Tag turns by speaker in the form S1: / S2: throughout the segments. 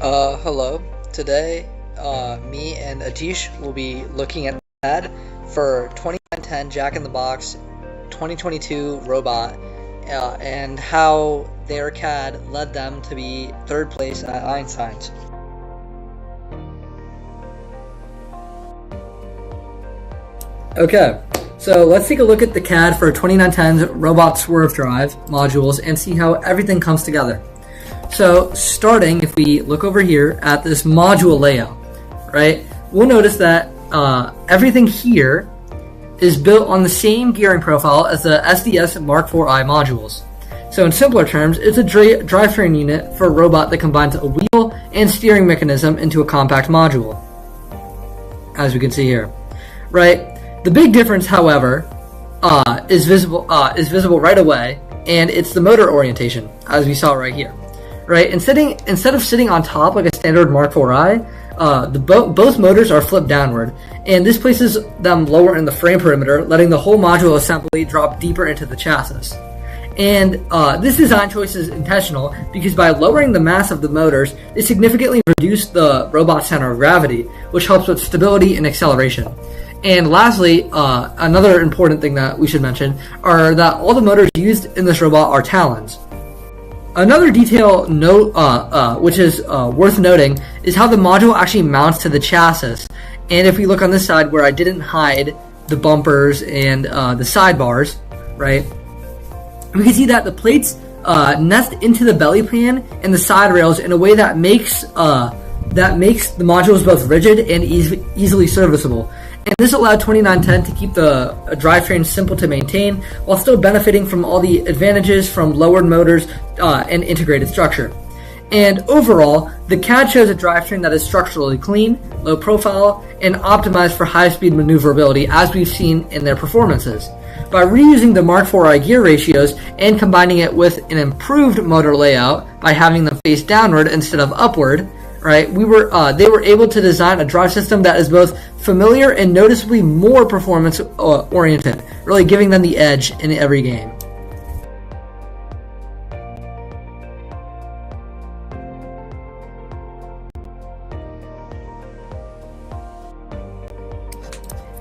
S1: Hello. Today, me and Atish will be looking at CAD for 2910 Jack in the Box 2022 robot and how their CAD led them to be third place at Einstein's. Okay, so let's take a look at the CAD for 2910's robot swerve drive modules and see how everything comes together. So starting, if we look over here at this module layout, right, we'll notice that everything here is built on the same gearing profile as the SDS Mark IV-I modules. So in simpler terms, it's a drivetrain unit for a robot that combines a wheel and steering mechanism into a compact module, as we can see here, right? The big difference, however, is visible right away, and it's the motor orientation, as we saw right here. Right, instead of sitting on top like a standard Mark IV-I, both motors are flipped downward, and this places them lower in the frame perimeter, letting the whole module assembly drop deeper into the chassis. And this design choice is intentional because by lowering the mass of the motors, they significantly reduce the robot's center of gravity, which helps with stability and acceleration. And lastly, another important thing that we should mention are that all the motors used in this robot are talons. Another detail which is worth noting is how the module actually mounts to the chassis. And if we look on this side where I didn't hide the bumpers and the sidebars, right, we can see that the plates nest into the belly pan and the side rails in a way that makes the modules both rigid and easily serviceable. And this allowed 2910 to keep the drivetrain simple to maintain while still benefiting from all the advantages from lowered motors and integrated structure. And overall, the CAD shows a drivetrain that is structurally clean, low profile, and optimized for high-speed maneuverability as we've seen in their performances. By reusing the Mark IV-I gear ratios and combining it with an improved motor layout by having them face downward instead of upward, right, they were able to design a drive system that is both familiar and noticeably more performance oriented, really giving them the edge in every game.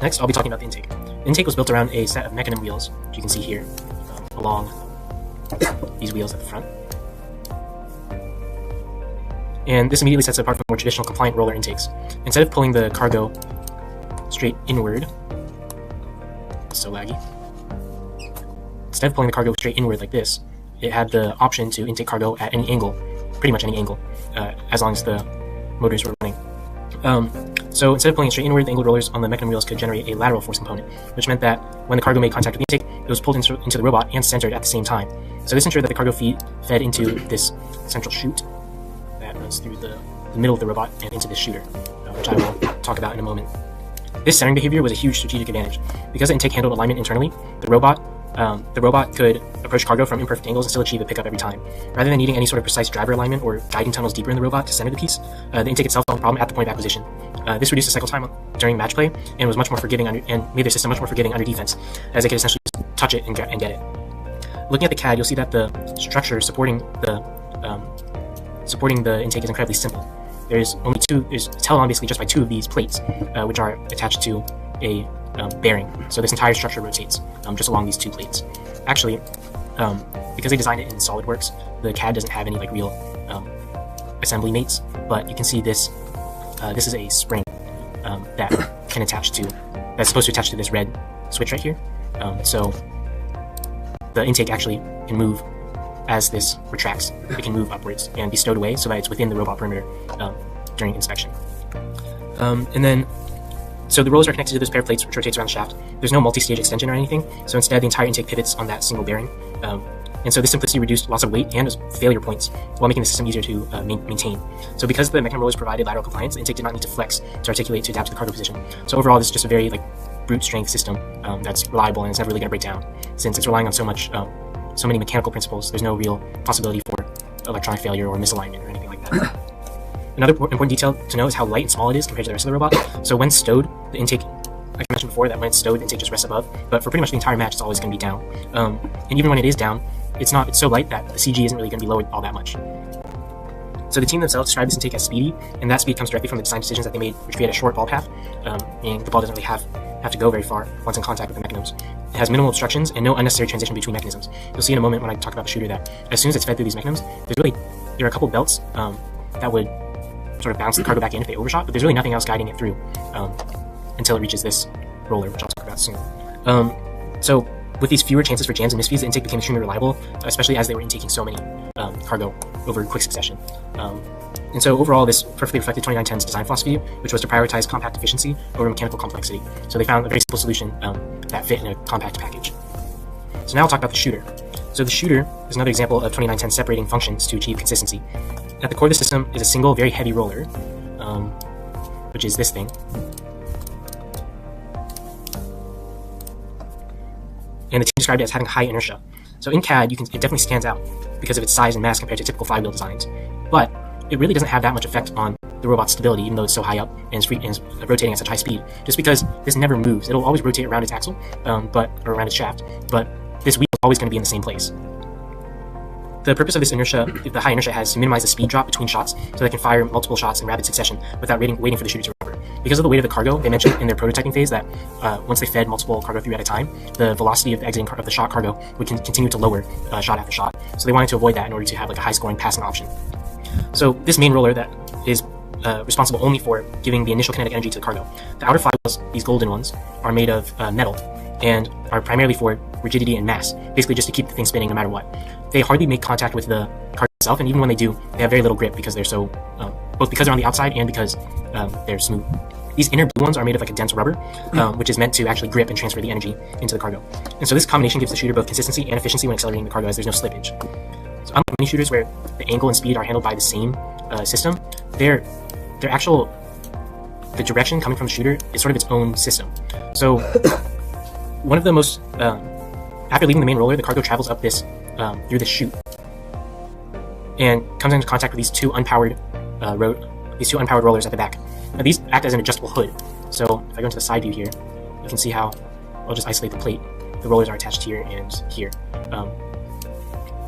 S2: Next, I'll be talking about the intake. The intake was built around a set of mechanism wheels, which you can see here, along these wheels at the front. And this immediately sets it apart from more traditional compliant roller intakes. Instead of pulling the cargo straight inward, so laggy. Instead of pulling the cargo straight inward like this, it had the option to intake cargo at any angle, pretty much any angle, as long as the motors were running. So instead of pulling it straight inward, the angled rollers on the mechanism wheels could generate a lateral force component, which meant that when the cargo made contact with the intake, it was pulled into the robot and centered at the same time. So this ensured that the cargo fed into this central chute that runs through the middle of the robot and into this shooter, which I will talk about in a moment. This centering behavior was a huge strategic advantage. Because the intake handled alignment internally, the robot could approach cargo from imperfect angles and still achieve a pickup every time. Rather than needing any sort of precise driver alignment or guiding tunnels deeper in the robot to center the piece, the intake itself solved the problem at the point of acquisition. This reduced the cycle time during match play and was much more forgiving and made the system much more forgiving under defense, as they could essentially just touch it and get it. Looking at the CAD, you'll see that the structure supporting the intake is incredibly simple. There's held on basically just by two of these plates, which are attached to a bearing. So this entire structure rotates just along these two plates. Actually, because they designed it in SolidWorks, the CAD doesn't have any like real assembly mates, but you can see this. This is a spring that's supposed to attach to this red switch right here. So the intake actually can move as this retracts. It can move upwards and be stowed away so that it's within the robot perimeter during inspection. So the rollers are connected to this pair of plates which rotates around the shaft. There's no multi-stage extension or anything, so instead the entire intake pivots on that single bearing. And so this simplicity reduced lots of weight and failure points while making the system easier to maintain. So because the mechanism rollers provided lateral compliance, the intake did not need to flex to articulate to adapt to the cargo position. So overall, this is just a very brute strength system that's reliable and it's never really going to break down. Since it's relying on so many mechanical principles, there's no real possibility for electronic failure or misalignment or anything like that. Another important detail to know is how light and small it is compared to the rest of the robot. So when stowed, the intake, like I mentioned before, that when it's stowed, the intake just rests above, but for pretty much the entire match, it's always going to be down. And even when it is down, it's so light that the CG isn't really going to be lowered all that much. So the team themselves described this intake as speedy, and that speed comes directly from the design decisions that they made, which create a short ball path, meaning the ball doesn't really have to go very far once in contact with the mechanisms. It has minimal obstructions and no unnecessary transition between mechanisms. You'll see in a moment when I talk about the shooter that as soon as it's fed through these mechanisms, there are a couple belts that would sort of bounce the cargo back in if they overshot, but there's really nothing else guiding it through until it reaches this roller, which I'll talk about soon. So with these fewer chances for jams and misfeeds, the intake became extremely reliable, especially as they were intaking so many cargo over quick succession. And so overall, this perfectly reflected 2910's design philosophy, which was to prioritize compact efficiency over mechanical complexity. So they found a very simple solution that fit in a compact package. So now I'll talk about the shooter. So the shooter is another example of 2910 separating functions to achieve consistency. At the core of the system is a single, very heavy roller, which is this thing. And the team described it as having high inertia. So in CAD, it definitely stands out because of its size and mass compared to typical flywheel designs. But it really doesn't have that much effect on the robot's stability, even though it's so high up and it's rotating at such high speed, just because this never moves. It'll always rotate around its axle, or around its shaft, but this wheel is always going to be in the same place. The purpose of this inertia, the high inertia, has to minimize the speed drop between shots so they can fire multiple shots in rapid succession without waiting for the shooter to recover. Because of the weight of the cargo, they mentioned in their prototyping phase that once they fed multiple cargo through at a time, the velocity of the exiting of the shot cargo would continue to lower shot after shot. So they wanted to avoid that in order to have like a high-scoring passing option. So this main roller that is responsible only for giving the initial kinetic energy to the cargo. The outer flywheels, these golden ones, are made of metal and are primarily for rigidity and mass, basically just to keep the thing spinning no matter what. They hardly make contact with the cargo itself, and even when they do, they have very little grip because they're so, both because they're on the outside and because they're smooth. These inner blue ones are made of like a dense rubber, which is meant to actually grip and transfer the energy into the cargo. And so this combination gives the shooter both consistency and efficiency when accelerating the cargo, as there's no slippage. So unlike many shooters where the angle and speed are handled by the same system, the direction coming from the shooter is sort of its own system. So one of the most, after leaving the main roller, the cargo travels up this, through this chute and comes into contact with these two unpowered rollers at the back. Now these act as an adjustable hood. So if I go into the side view here, you can see how I'll just isolate the plate. The rollers are attached here and here.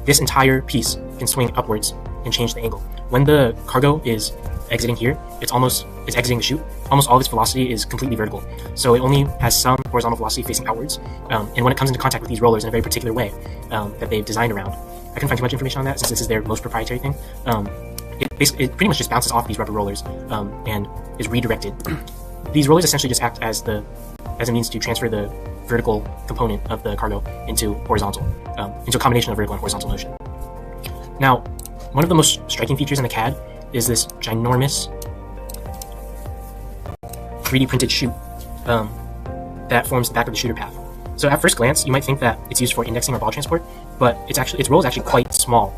S2: This entire piece can swing upwards and change the angle. When the cargo is exiting here, it's exiting the chute. Almost all of its velocity is completely vertical. So it only has some horizontal velocity facing outwards. And when it comes into contact with these rollers in a very particular way that they've designed around, I couldn't find too much information on that since this is their most proprietary thing. It pretty much just bounces off these rubber rollers and is redirected. These rollers essentially just act as a means to transfer the vertical component of the cargo into horizontal, into a combination of vertical and horizontal motion. Now, one of the most striking features in the CAD is this ginormous 3D printed chute that forms the back of the shooter path. So at first glance, you might think that it's used for indexing or ball transport, but its role is actually quite small.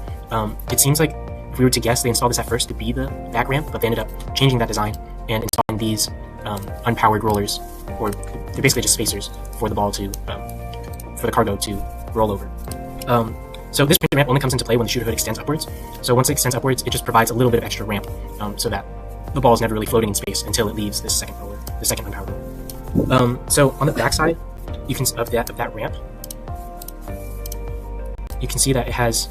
S2: It seems like if we were to guess, they installed this at first to be the back ramp, but they ended up changing that design and installing these unpowered rollers, or they're basically just spacers for the ball to, for the cargo to roll over. So this printed ramp only comes into play when the shooter hood extends upwards. So once it extends upwards, it just provides a little bit of extra ramp, so that the ball is never really floating in space until it leaves this second roller, the second unpowered roller. So on the back side, you can of that ramp, you can see that it has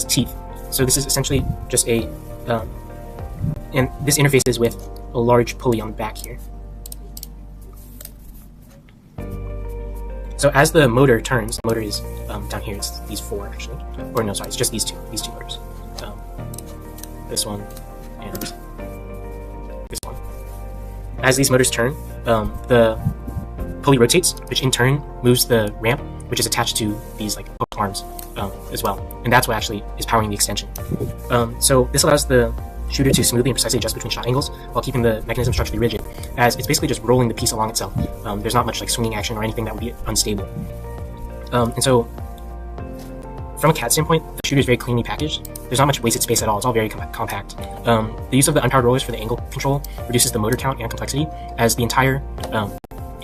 S2: teeth. So this is essentially just and this interfaces with a large pulley on the back here. So as the motor turns, the motor is down here. It's these four actually, or no, sorry, it's just these two motors. This one and this one. As these motors turn, the pulley rotates, which in turn moves the ramp, which is attached to these like hooked arms as well, and that's what actually is powering the extension. So this allows the shooter to smoothly and precisely adjust between shot angles while keeping the mechanism structurally rigid, as it's basically just rolling the piece along itself. There's not much like swinging action or anything that would be unstable. And so from a CAD standpoint, the shooter is very cleanly packaged. There's not much wasted space at all. It's all very compact. The use of the unpowered rollers for the angle control reduces the motor count and complexity, as the entire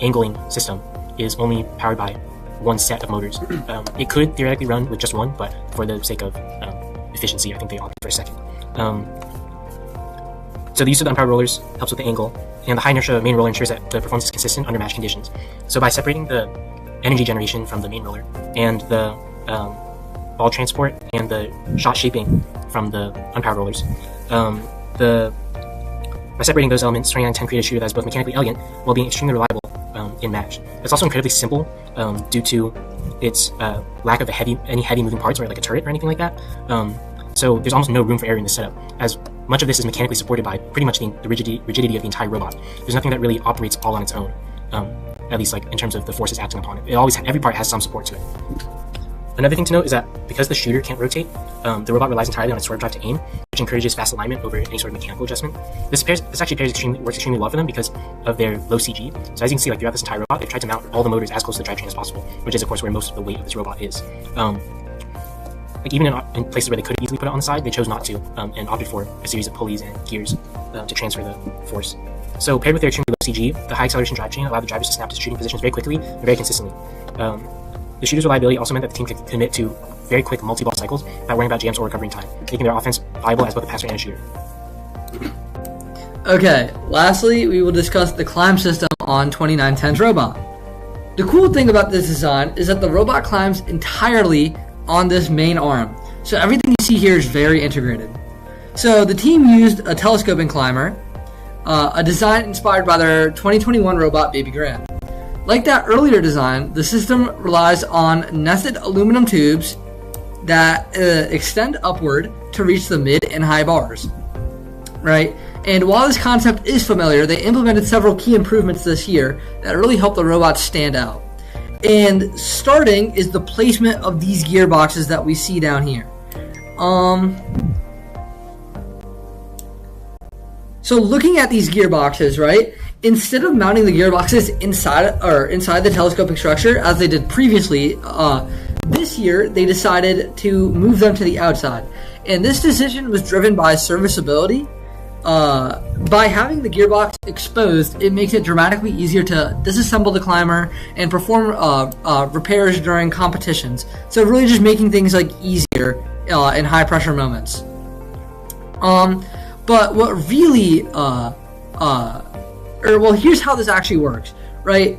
S2: angling system is only powered by one set of motors. It could theoretically run with just one, but for the sake of efficiency, I think they opted for a second. So the use of the unpowered rollers helps with the angle, and the high inertia main roller ensures that the performance is consistent under match conditions. So by separating the energy generation from the main roller and the ball transport and the shot shaping from the unpowered rollers. By separating those elements, 2910 created a shooter that is both mechanically elegant while being extremely reliable in match. It's also incredibly simple due to its lack of any heavy moving parts or like a turret or anything like that. So there's almost no room for error in this setup, as much of this is mechanically supported by pretty much the rigidity of the entire robot. There's nothing that really operates all on its own, at least like in terms of the forces acting upon it. Every part has some support to it. Another thing to note is that because the shooter can't rotate, the robot relies entirely on its swerve drive to aim, which encourages fast alignment over any sort of mechanical adjustment. This actually works extremely well for them because of their low CG. So as you can see, like throughout this entire robot, they've tried to mount all the motors as close to the drivetrain as possible, which is of course where most of the weight of this robot is. Like even in places where they could easily put it on the side, they chose not to, and opted for a series of pulleys and gears to transfer the force. So paired with their extremely low CG, the high acceleration drivetrain allowed the drivers to snap to shooting positions very quickly and very consistently. The shooter's reliability also meant that the team could commit to very quick multi-ball cycles without worrying about jams or recovering time, making their offense viable as both a passer and a shooter.
S1: Okay, lastly, we will discuss the climb system on 2910's robot. The cool thing about this design is that the robot climbs entirely on this main arm, so everything you see here is very integrated. So the team used a telescoping climber, a design inspired by their 2021 robot Baby Grand. Like that earlier design, the system relies on nested aluminum tubes that extend upward to reach the mid and high bars, right? And while this concept is familiar, they implemented several key improvements this year that really help the robot stand out. And starting is the placement of these gearboxes that we see down here. So looking at these gearboxes, right? Instead of mounting the gearboxes inside the telescoping structure as they did previously, this year they decided to move them to the outside. And this decision was driven by serviceability. By having the gearbox exposed, it makes it dramatically easier to disassemble the climber and perform repairs during competitions. So really just making things like easier in high pressure moments. But what really here's how this actually works, right?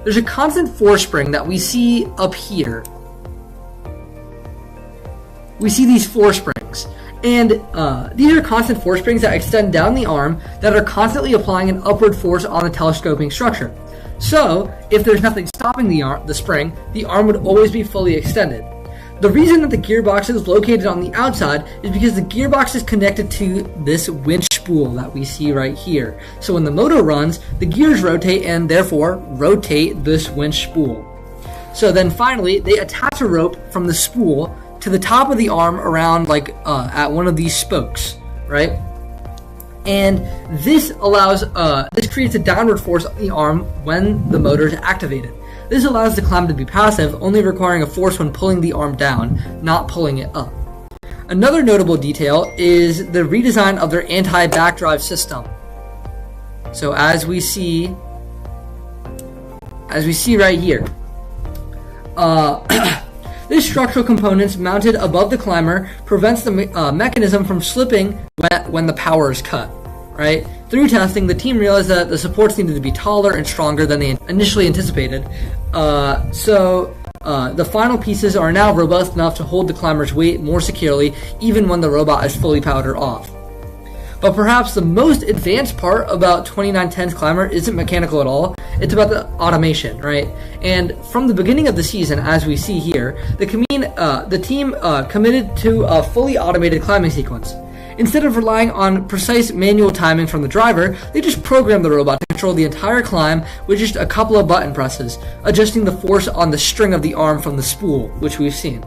S1: There's a constant force spring that we see up here. We see these force springs, and these are constant force springs that extend down the arm that are constantly applying an upward force on the telescoping structure. So, if there's nothing stopping the spring, the arm would always be fully extended. The reason that the gearbox is located on the outside is because the gearbox is connected to this winch spool that we see right here. So when the motor runs, the gears rotate and therefore rotate this winch spool. So then finally, they attach a rope from the spool to the top of the arm around at one of these spokes, right? And this creates a downward force on the arm when the motor is activated. This allows the climb to be passive, only requiring a force when pulling the arm down, not pulling it up. Another notable detail is the redesign of their anti-backdrive system. So as we see right here, this structural components mounted above the climber prevents the mechanism from slipping when the power is cut, right? Through testing, the team realized that the supports needed to be taller and stronger than they initially anticipated. So the final pieces are now robust enough to hold the climber's weight more securely, even when the robot is fully powered off. But perhaps the most advanced part about 2910's climber isn't mechanical at all. It's about the automation, right? And from the beginning of the season, as we see here, the team committed to a fully automated climbing sequence. Instead of relying on precise manual timing from the driver, they just programmed the robot to control the entire climb with just a couple of button presses, adjusting the force on the string of the arm from the spool, which we've seen.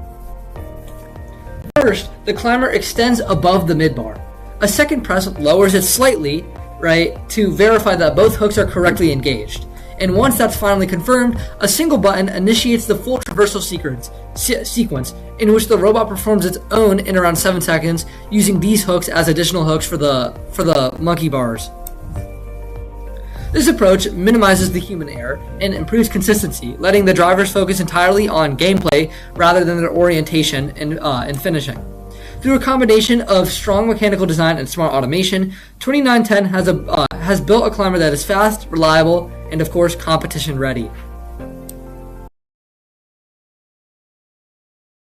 S1: First, the climber extends above the midbar. A second press lowers it slightly, right, to verify that both hooks are correctly engaged. And once that's finally confirmed, a single button initiates the full traversal sequence, in which the robot performs its own in around 7 seconds, using these hooks as additional hooks for the monkey bars. This approach minimizes the human error and improves consistency, letting the drivers focus entirely on gameplay rather than their orientation and finishing. Through a combination of strong mechanical design and smart automation, 2910 has built a climber that is fast, reliable, and of course competition ready.